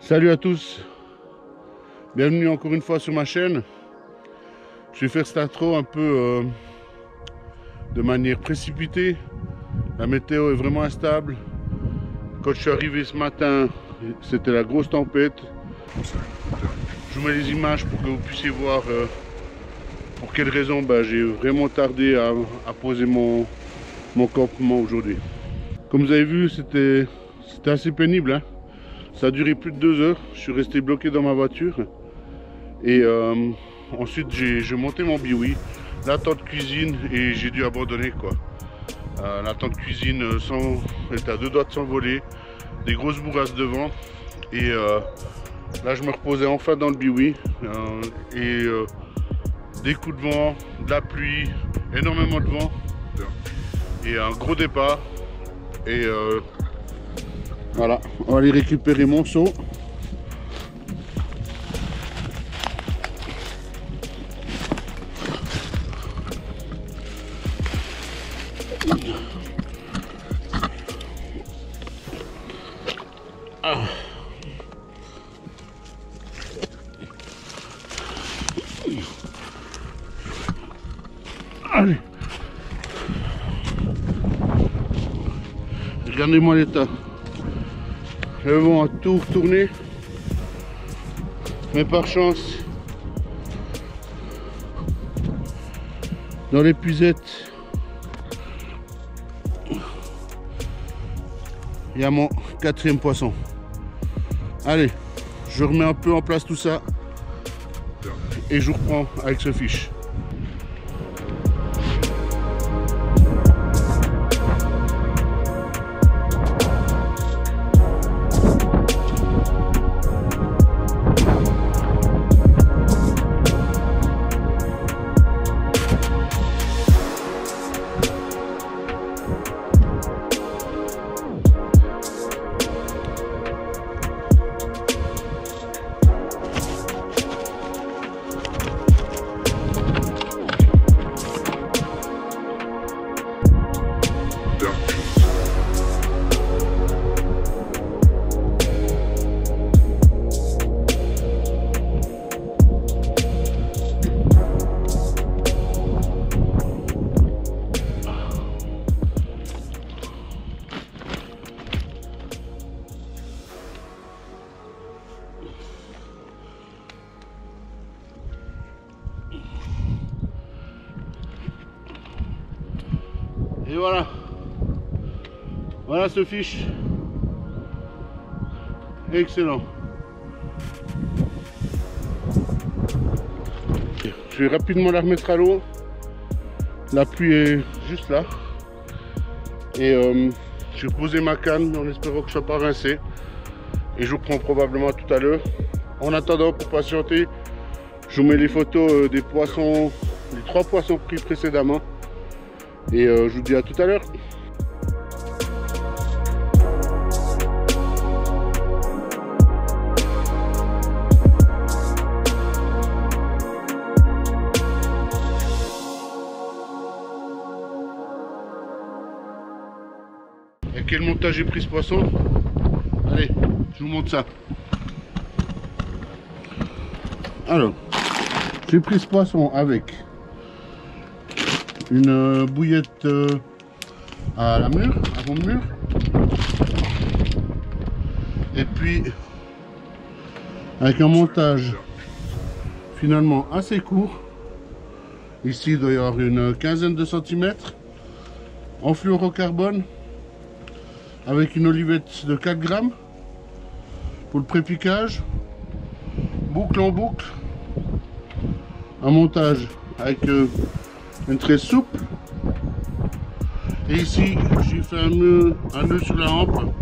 Salut à tous, bienvenue encore une fois sur ma chaîne. Je vais faire cette intro un peu de manière précipitée. La météo est vraiment instable. Quand je suis arrivé ce matin, c'était la grosse tempête. Je vous mets les images pour que vous puissiez voir pour quelles raisons j'ai vraiment tardé à poser mon campement aujourd'hui. Comme vous avez vu, c'était assez pénible, hein. Ça a duré plus de 2 heures. Je suis resté bloqué dans ma voiture. Et ensuite, j'ai monté mon biwi, la tente cuisine, et j'ai dû abandonner, quoi. La tente cuisine, elle était à 2 doigts de s'envoler. Des grosses bourrasques de vent. Et là, je me reposais enfin dans le biwi. Des coups de vent, de la pluie, énormément de vent. Et un gros départ. Et voilà, on va aller récupérer mon seau. Allez. Regardez-moi l'état. Le vent a tout retourné, mais par chance, dans l'épuisette, il y a mon 4e poisson. Allez, je remets un peu en place tout ça et je vous reprends avec ce fiche. Et voilà, voilà ce fiche, excellent. Je vais rapidement la remettre à l'eau, la pluie est juste là. Et je vais poser ma canne en espérant que je ne sois pas rincé. Et je vous prends probablement tout à l'heure. En attendant, pour patienter, je vous mets les photos des poissons, les 3 poissons pris précédemment. Et je vous dis à tout à l'heure. Et quel montage j'ai pris ce poisson? Allez, je vous montre ça. Alors, j'ai pris ce poisson avec une bouillette à la mûre, à fond de mûre, et puis avec un montage finalement assez court. Ici il doit y avoir une quinzaine de centimètres en fluorocarbone avec une olivette de 4 grammes pour le pré-piquage, boucle en boucle, un montage avec une tresse souple. Et ici j'ai fait un nœud sur la hampe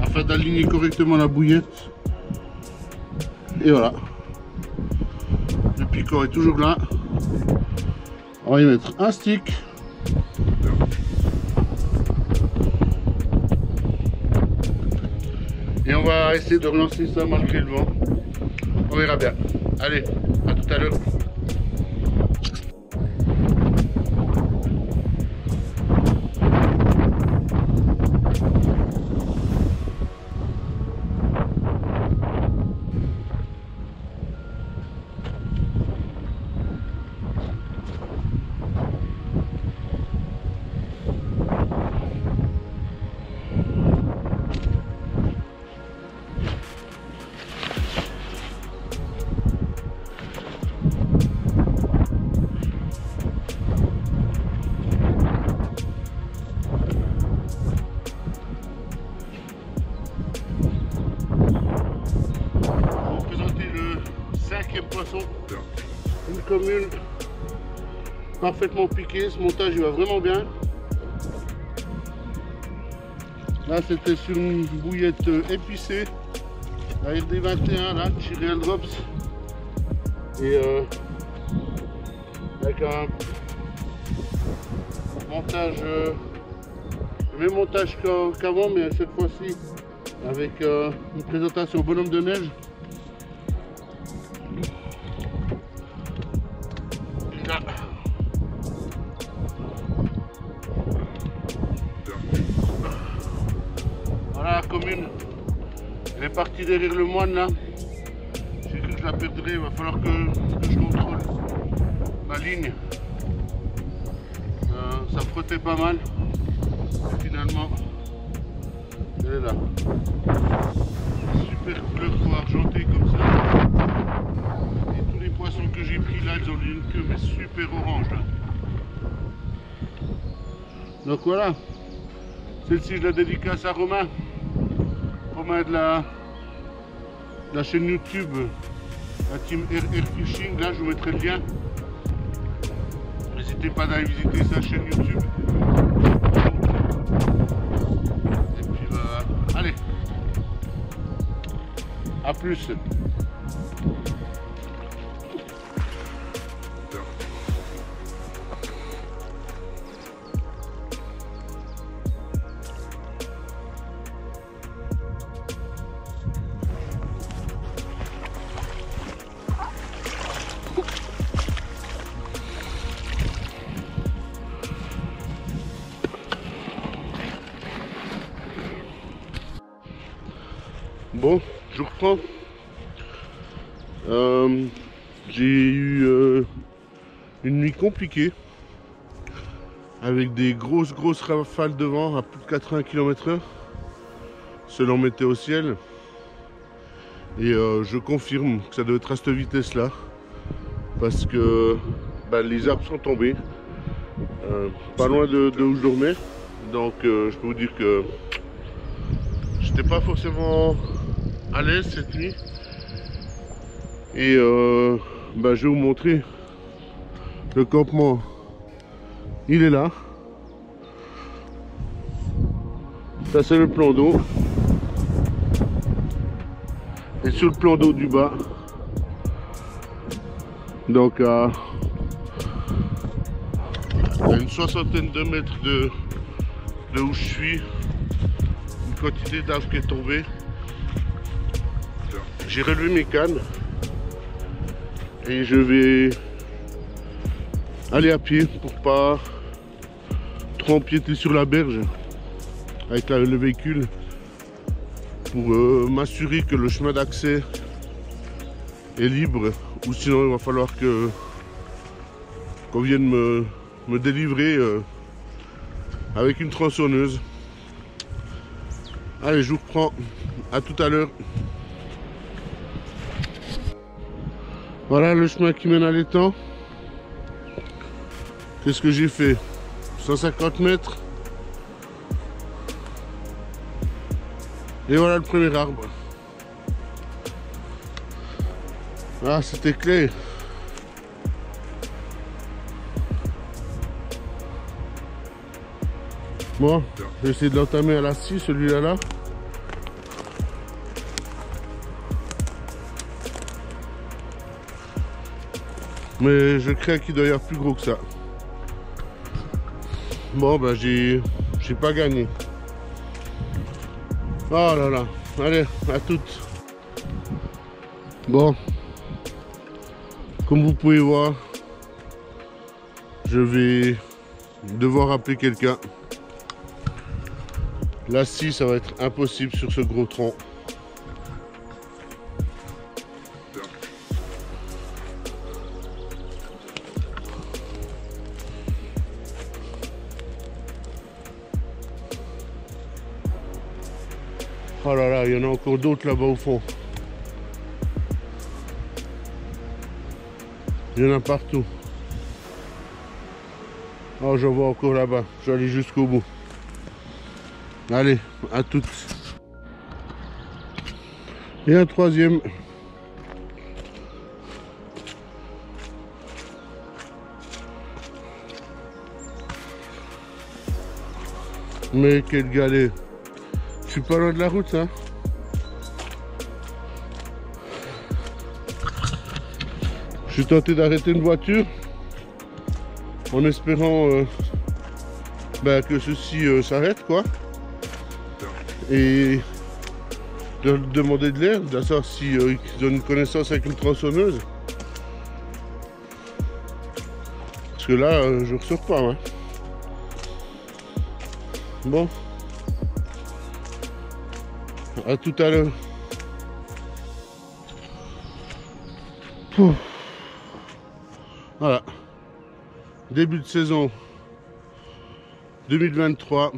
afin d'aligner correctement la bouillette. Et voilà, le picot est toujours là. On va y mettre un stick. Et on va essayer de relancer ça malgré le vent. On verra bien. Allez, à tout à l'heure. 5e poisson. Une commune parfaitement piquée. Ce montage il va vraiment bien. Là c'était sur une bouillette épicée. La RD21 là, Real Drops. Et avec un montage, le même montage qu'avant, mais cette fois-ci avec une présentation au bonhomme de neige. Là. Voilà la commune, elle est partie derrière le moine là. J'ai cru que je la perdrais, il va falloir que je contrôle ma ligne. Ça frottait pas mal et finalement elle est là. Super couleur trop argentée comme ça. Et tous les poissons que j'ai pris là, ils ont une queue mais super orange là. Donc voilà, celle-ci je la dédicace à Romain. Romain de la chaîne YouTube, la team RR Fishing. Là je vous mettrai le lien. N'hésitez pas à aller visiter sa chaîne YouTube. Et puis allez, à plus. Bon, je reprends. J'ai eu une nuit compliquée avec des grosses rafales de vent à plus de 80 km/h selon Météo Ciel. Et je confirme que ça doit être à cette vitesse là parce que les arbres sont tombés pas loin de où je dormais. Donc je peux vous dire que j'étais pas forcément à l'aise cette nuit. Et je vais vous montrer le campement. Il est là. Ça c'est le plan d'eau. Et sur le plan d'eau du bas, donc à une soixantaine de mètres de où je suis, une quantité d'arbres qui est tombée. J'ai relevé mes cannes et je vais aller à pied pour pas trop empiéter sur la berge avec le véhicule, pour m'assurer que le chemin d'accès est libre, ou sinon il va falloir qu'on vienne me délivrer avec une tronçonneuse. Allez, je vous reprends, à tout à l'heure. Voilà le chemin qui mène à l'étang. Qu'est-ce que j'ai fait? 150 mètres. Et voilà le premier arbre. Ah, c'était clair. Bon, je vais essayer de l'entamer à la scie, celui-là là. Mais je crains qu'il doit y avoir plus gros que ça. Bon, j'ai pas gagné. Oh là là. Allez, à toutes. Bon. Comme vous pouvez voir, je vais devoir appeler quelqu'un. La scie, ça va être impossible sur ce gros tronc. Oh là là, il y en a encore d'autres là-bas au fond. Il y en a partout. Oh, j'en vois encore là-bas. Je vais aller jusqu'au bout. Allez, à toutes. Et un troisième. Mais quelle galère. Je suis pas loin de la route, hein. Je suis tenté d'arrêter une voiture en espérant que ceci s'arrête, quoi. Et de leur demander de l'aide, de savoir si ils ont une connaissance avec une tronçonneuse. Parce que là, je ressors pas, hein. Bon. À tout à l'heure. Voilà. Début de saison 2023.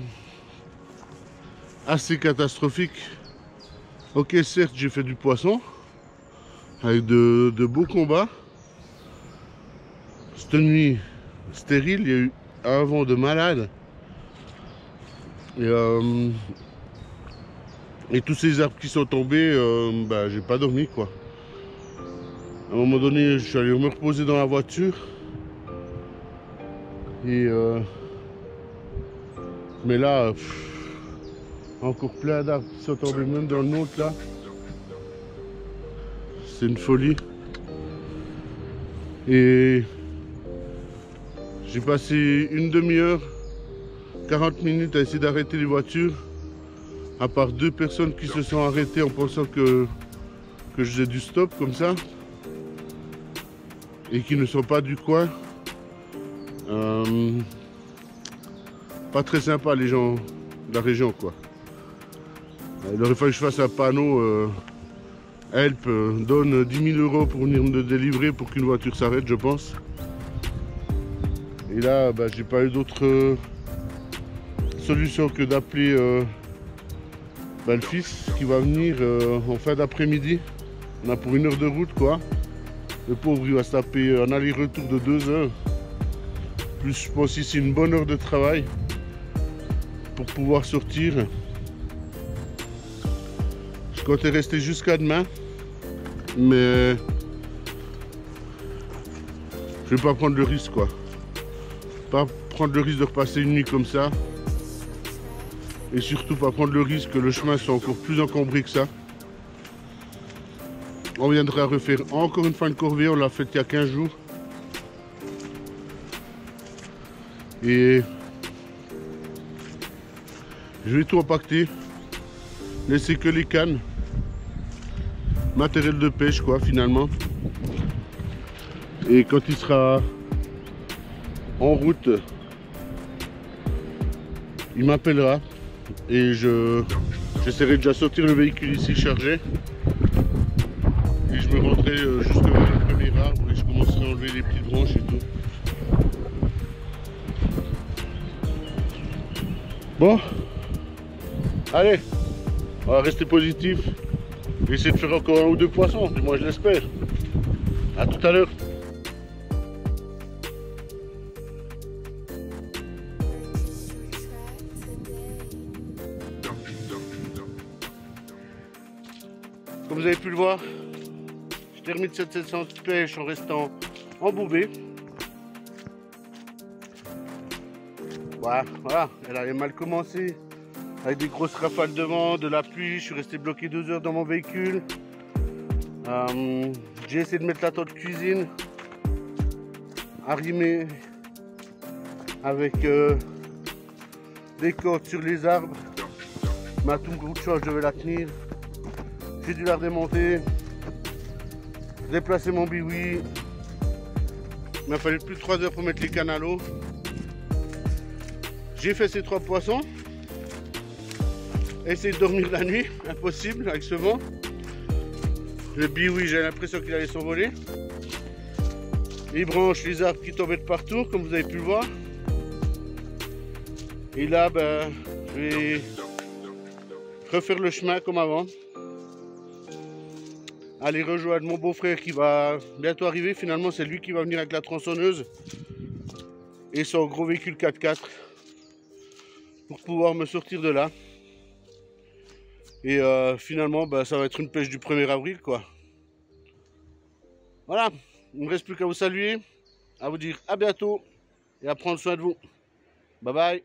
Assez catastrophique. Ok, certes, j'ai fait du poisson. Avec de beaux combats. Cette nuit stérile, il y a eu un vent de malade. Et tous ces arbres qui sont tombés, j'ai pas dormi, quoi. À un moment donné, je suis allé me reposer dans la voiture. Et mais là, encore plein d'arbres qui sont tombés, même dans le nôtre là. C'est une folie. Et j'ai passé une demi-heure, 40 minutes à essayer d'arrêter les voitures. À part 2 personnes qui se sont arrêtées en pensant que je faisais du stop comme ça. Et qui ne sont pas du coin. Pas très sympa les gens de la région, quoi. Il aurait fallu que je fasse un panneau help, donne 10 000 € pour venir me délivrer pour qu'une voiture s'arrête, je pense. Et là, j'ai pas eu d'autre solution que d'appeler le fils qui va venir en fin d'après-midi. On a pour 1 heure de route, quoi. Le pauvre, il va se taper un aller-retour de 2 heures. Plus, je pense ici une bonne heure de travail pour pouvoir sortir. Je comptais rester jusqu'à demain, mais je vais pas prendre le risque, quoi. Pas prendre le risque de repasser une nuit comme ça. Et surtout pas prendre le risque que le chemin soit encore plus encombré que ça. On viendra refaire encore une fois une corvée, on l'a faite il y a 15 jours. Et je vais tout empaqueter, laisser que les cannes, matériel de pêche, quoi, finalement. Et quand il sera en route, il m'appellera et j'essaierai déjà de sortir le véhicule ici chargé. Et je me rendrai jusque vers le premier arbre et je commencerai à enlever les petites branches et tout. Bon, allez, on va rester positif. Je vais essayer de faire encore 1 ou 2 poissons, du moins je l'espère. A tout à l'heure. Comme vous avez pu le voir, je termine cette session de pêche en restant embourbé. Voilà, elle avait mal commencé. Avec des grosses rafales de vent, de la pluie, je suis resté bloqué 2 heures dans mon véhicule. J'ai essayé de mettre la tente cuisine arrimée avec des cordes sur les arbres. Ma tout gros de choix, je devais la tenir. J'ai dû la redémonter, déplacer mon biwi. Il m'a fallu plus de 3 heures pour mettre les cannes à l'eau. J'ai fait ces 3 poissons. Essayer de dormir la nuit, impossible avec ce vent. Le biwi, j'ai l'impression qu'il allait s'envoler. Les branches, les arbres qui tombaient de partout, comme vous avez pu le voir. Et là, je vais refaire le chemin comme avant. Aller rejoindre mon beau-frère qui va bientôt arriver. Finalement, c'est lui qui va venir avec la tronçonneuse et son gros véhicule 4x4 pour pouvoir me sortir de là. Et finalement, ça va être une pêche du 1er avril, quoi. Voilà, il ne me reste plus qu'à vous saluer, à vous dire à bientôt et à prendre soin de vous. Bye bye.